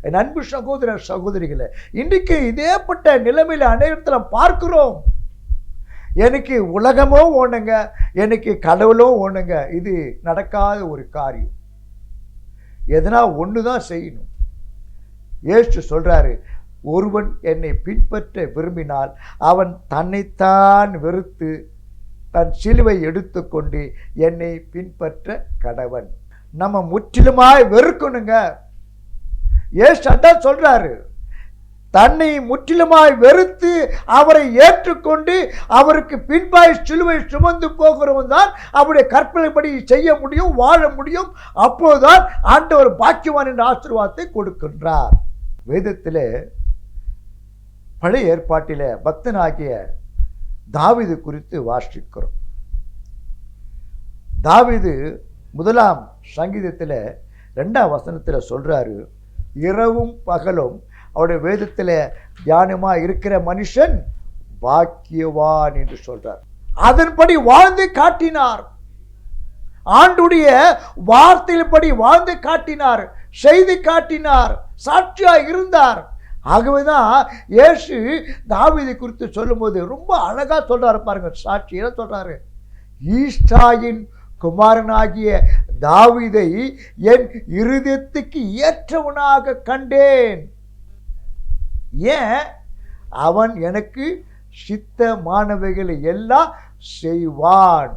என் அன்பு சகோதர சகோதரிகளை, இன்றைக்கு இதேப்பட்ட நிலைமையில் அனைவரத்தில் பார்க்கிறோம். எனக்கு உலகமோ ஓணுங்க, எனக்கு கடவுளோ ஓணுங்க, இது நடக்காத ஒரு காரியம். எதனா ஒன்று தான் செய்யணும். இயேசு சொல்றாரு, ஒருவன் என்னை பின்பற்ற விரும்பினால் அவன் தன்னைத்தான் வெறுத்து தன் சிலுவை எடுத்துக்கொண்டு என்னை பின்பற்ற கடவன். நம்ம முற்றிலுமாய் வெறுக்கணுங்க. இயேசு அதான் சொல்றாரு, தன்னை முற்றிலுமாய் வெறுத்து அவரை ஏற்றுக்கொண்டு அவருக்கு பின்பாய் சிலுவை சுமந்து போகிறவன் தான் அவருடைய கற்பனைப்படி செய்ய முடியும், வாழ முடியும். அப்போதுதான் ஆண்டவர் பாக்கியவான் என்ற ஆசீர்வாதத்தை கொடுக்கின்றார். வேதத்திலே பழைய ஏற்பாட்டிலே பக்தனாகிய தாவீது குறித்து வாசிக்கிறோம். தாவீது 1ஆம் சங்கீதத்தில் 2ஆம் வசனத்தில் சொல்றாரு, இரவும் பகலும் அவருடைய வேதத்தில் தியானமாக இருக்கிற மனுஷன் பாக்கியவான் என்று சொல்றார். அதன்படி வாழ்ந்து காட்டினார். ஆண்டுடைய வார்த்தையின்படி வாழ்ந்து காட்டினார், செய்து காட்டினார், சாட்சியாக இருந்தார். ஆகவேதான் இயேசு தாவீதை குறித்து சொல்லும்போது ரொம்ப அழகா சொல்றாரு பாருங்க. சாட்சி என்ன சொல்றாரு, ஈசாயின் குமாரனாகிய தாவீதை என் இருதயத்துக்கு ஏற்றவனாக கண்டேன். ஏன்? அவன் எனக்கு சித்தமானவைகளை எல்லாம் செய்வான்.